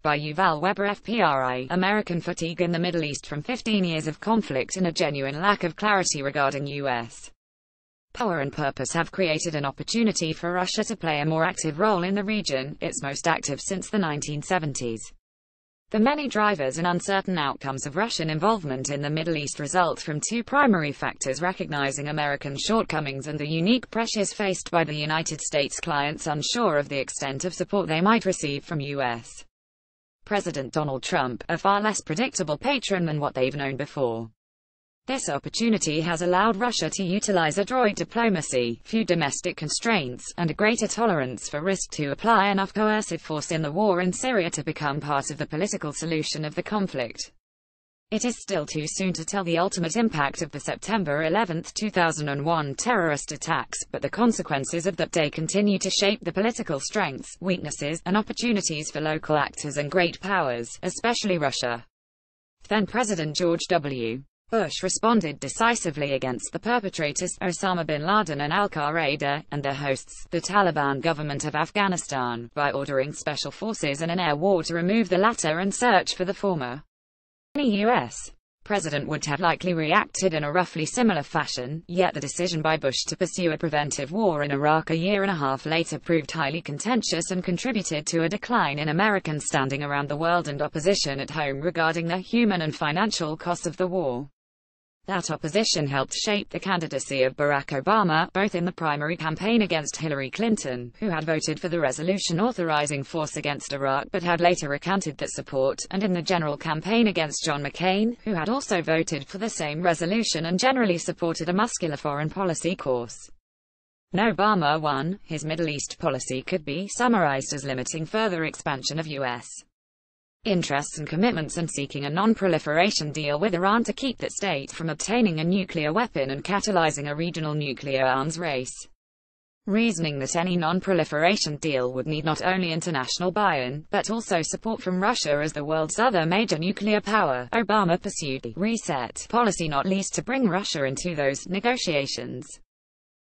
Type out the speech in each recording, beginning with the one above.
by Yuval Weber FPRI, American Fatigue in the Middle East from 15 Years of Conflict and a Genuine Lack of Clarity Regarding U.S. Power and Purpose have created an opportunity for Russia to play a more active role in the region, its most active since the 1970s. The many drivers and uncertain outcomes of Russian involvement in the Middle East result from two primary factors: recognizing American shortcomings and the unique pressures faced by the United States clients unsure of the extent of support they might receive from U.S. President Donald Trump, a far less predictable patron than what they've known before. This opportunity has allowed Russia to utilize adroit diplomacy, few domestic constraints, and a greater tolerance for risk to apply enough coercive force in the war in Syria to become part of the political solution of the conflict. It is still too soon to tell the ultimate impact of the September 11, 2001 terrorist attacks, but the consequences of that day continue to shape the political strengths, weaknesses, and opportunities for local actors and great powers, especially Russia. Then President George W. Bush responded decisively against the perpetrators, Osama bin Laden and al-Qaeda, and their hosts, the Taliban government of Afghanistan, by ordering special forces and an air war to remove the latter and search for the former. Any U.S. president would have likely reacted in a roughly similar fashion, yet the decision by Bush to pursue a preventive war in Iraq a year and a half later proved highly contentious and contributed to a decline in American standing around the world and opposition at home regarding the human and financial cost of the war. That opposition helped shape the candidacy of Barack Obama, both in the primary campaign against Hillary Clinton, who had voted for the resolution authorizing force against Iraq but had later recanted that support, and in the general campaign against John McCain, who had also voted for the same resolution and generally supported a muscular foreign policy course. When Obama won, his Middle East policy could be summarized as limiting further expansion of U.S. interests and commitments and seeking a non-proliferation deal with Iran to keep that state from obtaining a nuclear weapon and catalyzing a regional nuclear arms race. Reasoning that any non-proliferation deal would need not only international buy-in, but also support from Russia as the world's other major nuclear power, Obama pursued a reset policy not least to bring Russia into those negotiations.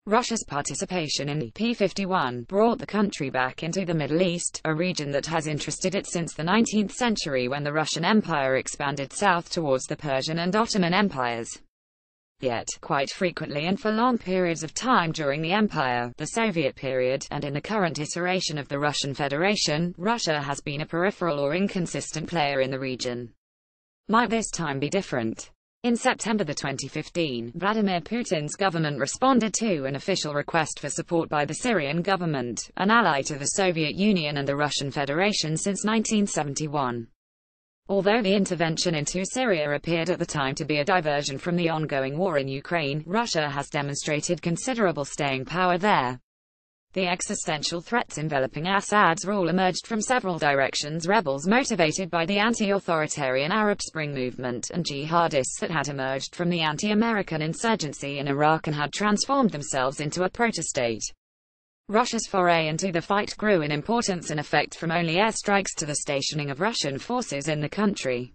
Russia's participation in the P-51 brought the country back into the Middle East, a region that has interested it since the 19th century when the Russian Empire expanded south towards the Persian and Ottoman empires. Yet, quite frequently and for long periods of time during the Empire, the Soviet period, and in the current iteration of the Russian Federation, Russia has been a peripheral or inconsistent player in the region. Might this time be different? In September 2015, Vladimir Putin's government responded to an official request for support by the Syrian government, an ally to the Soviet Union and the Russian Federation since 1971. Although the intervention into Syria appeared at the time to be a diversion from the ongoing war in Ukraine, Russia has demonstrated considerable staying power there. The existential threats enveloping Assad's rule emerged from several directions: rebels motivated by the anti-authoritarian Arab Spring movement, and jihadists that had emerged from the anti-American insurgency in Iraq and had transformed themselves into a protostate. Russia's foray into the fight grew in importance and effect from only airstrikes to the stationing of Russian forces in the country.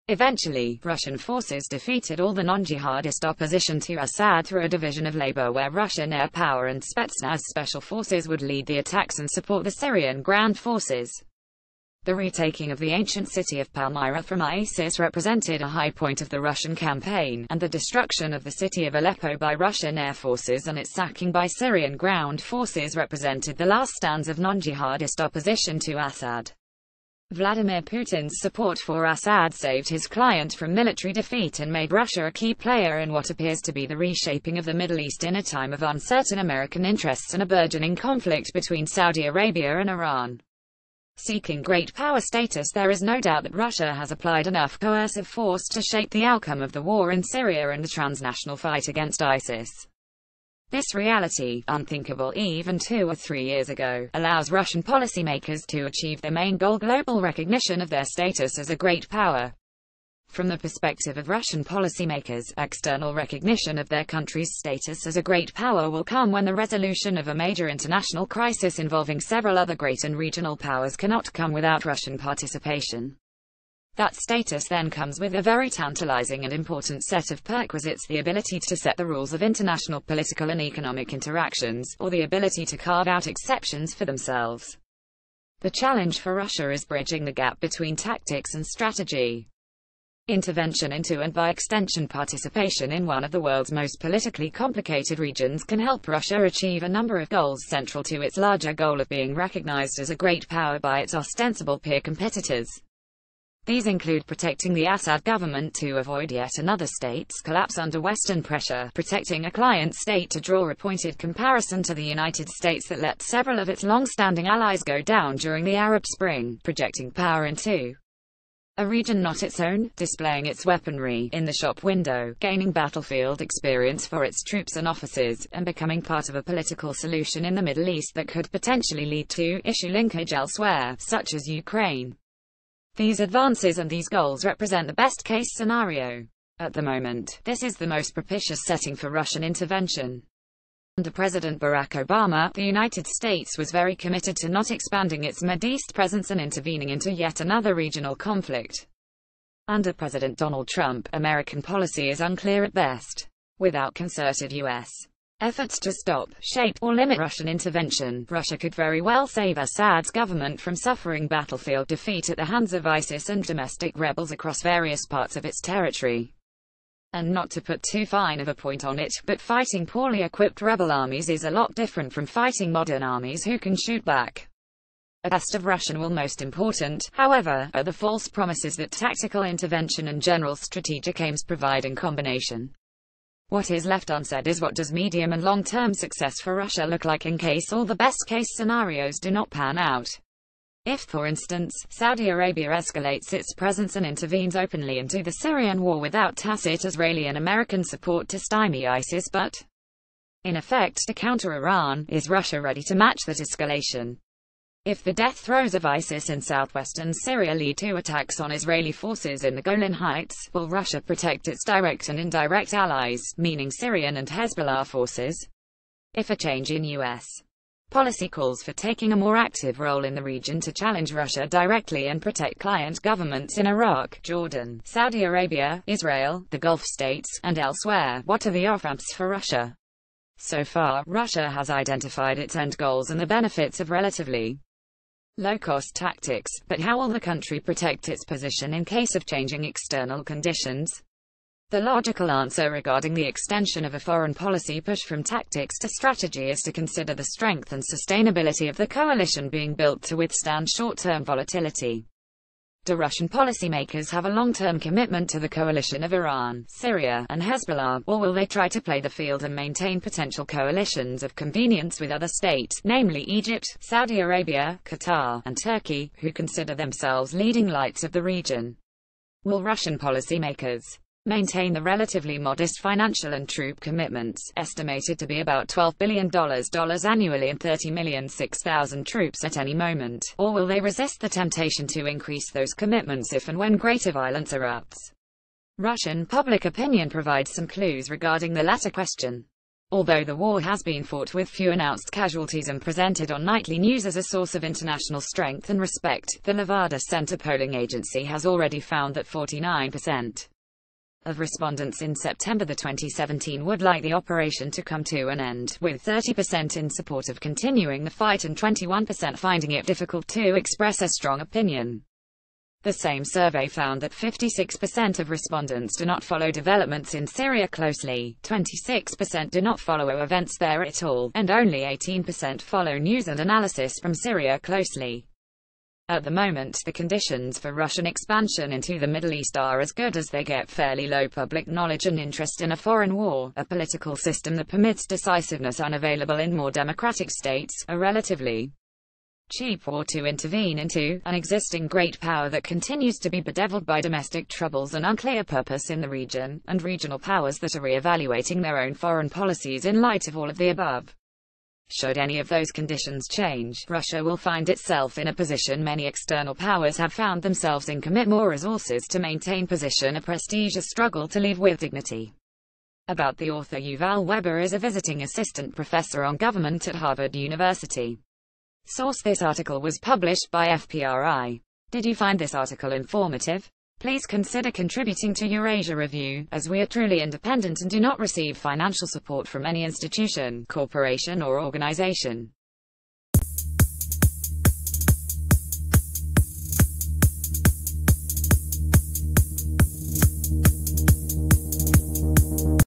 Eventually, Russian forces defeated all the non-jihadist opposition to Assad through a division of labor where Russian air power and Spetsnaz special forces would lead the attacks and support the Syrian ground forces. The retaking of the ancient city of Palmyra from ISIS represented a high point of the Russian campaign, and the destruction of the city of Aleppo by Russian air forces and its sacking by Syrian ground forces represented the last stands of non-jihadist opposition to Assad. Vladimir Putin's support for Assad saved his client from military defeat and made Russia a key player in what appears to be the reshaping of the Middle East in a time of uncertain American interests and a burgeoning conflict between Saudi Arabia and Iran. Seeking great power status, there is no doubt that Russia has applied enough coercive force to shape the outcome of the war in Syria and the transnational fight against ISIS. This reality, unthinkable even 2 or 3 years ago, allows Russian policymakers to achieve their main goal: global recognition of their status as a great power. From the perspective of Russian policymakers, external recognition of their country's status as a great power will come when the resolution of a major international crisis involving several other great and regional powers cannot come without Russian participation. That status then comes with a very tantalizing and important set of prerequisites: the ability to set the rules of international political and economic interactions, or the ability to carve out exceptions for themselves. The challenge for Russia is bridging the gap between tactics and strategy. Intervention into and by extension participation in one of the world's most politically complicated regions can help Russia achieve a number of goals central to its larger goal of being recognized as a great power by its ostensible peer competitors. These include protecting the Assad government to avoid yet another state's collapse under Western pressure, protecting a client state to draw a pointed comparison to the United States that let several of its long-standing allies go down during the Arab Spring, projecting power into a region not its own, displaying its weaponry in the shop window, gaining battlefield experience for its troops and officers, and becoming part of a political solution in the Middle East that could potentially lead to issue linkage elsewhere, such as Ukraine. These advances and these goals represent the best-case scenario. At the moment, this is the most propitious setting for Russian intervention. Under President Barack Obama, the United States was very committed to not expanding its Mideast presence and intervening into yet another regional conflict. Under President Donald Trump, American policy is unclear at best. Without concerted U.S. efforts to stop, shape, or limit Russian intervention, Russia could very well save Assad's government from suffering battlefield defeat at the hands of ISIS and domestic rebels across various parts of its territory. And not to put too fine of a point on it, but fighting poorly equipped rebel armies is a lot different from fighting modern armies who can shoot back. A test of Russian will most important, however, are the false promises that tactical intervention and general strategic aims provide in combination. What is left unsaid is what does medium and long-term success for Russia look like in case all the best-case scenarios do not pan out. If, for instance, Saudi Arabia escalates its presence and intervenes openly into the Syrian war without tacit Israeli and American support to stymie ISIS but, in effect, to counter Iran, is Russia ready to match that escalation? If the death throes of ISIS in southwestern Syria lead to attacks on Israeli forces in the Golan Heights, will Russia protect its direct and indirect allies, meaning Syrian and Hezbollah forces? If a change in U.S. policy calls for taking a more active role in the region to challenge Russia directly and protect client governments in Iraq, Jordan, Saudi Arabia, Israel, the Gulf states, and elsewhere, what are the off-ramps for Russia? So far, Russia has identified its end goals and the benefits of relatively low-cost tactics, but how will the country protect its position in case of changing external conditions? The logical answer regarding the extension of a foreign policy push from tactics to strategy is to consider the strength and sustainability of the coalition being built to withstand short-term volatility. Do Russian policymakers have a long-term commitment to the coalition of Iran, Syria, and Hezbollah, or will they try to play the field and maintain potential coalitions of convenience with other states, namely Egypt, Saudi Arabia, Qatar, and Turkey, who consider themselves leading lights of the region? Will Russian policymakers maintain the relatively modest financial and troop commitments, estimated to be about $12 billion annually and 30,006,000 troops at any moment, or will they resist the temptation to increase those commitments if and when greater violence erupts? Russian public opinion provides some clues regarding the latter question. Although the war has been fought with few announced casualties and presented on nightly news as a source of international strength and respect, the Levada Center polling agency has already found that 49% of respondents in September 2017 would like the operation to come to an end, with 30% in support of continuing the fight and 21% finding it difficult to express a strong opinion. The same survey found that 56% of respondents do not follow developments in Syria closely, 26% do not follow events there at all, and only 18% follow news and analysis from Syria closely. At the moment, the conditions for Russian expansion into the Middle East are as good as they get: fairly low public knowledge and interest in a foreign war, a political system that permits decisiveness unavailable in more democratic states, a relatively cheap war to intervene into, an existing great power that continues to be bedeviled by domestic troubles and unclear purpose in the region, and regional powers that are re-evaluating their own foreign policies in light of all of the above. Should any of those conditions change, Russia will find itself in a position many external powers have found themselves in: commit more resources to maintain position, a prestige, a struggle to leave with dignity. About the author. Yuval Weber is a visiting assistant professor on government at Harvard University. Source: this article was published by FPRI. Did you find this article informative? Please consider contributing to Eurasia Review, as we are truly independent and do not receive financial support from any institution, corporation or organization.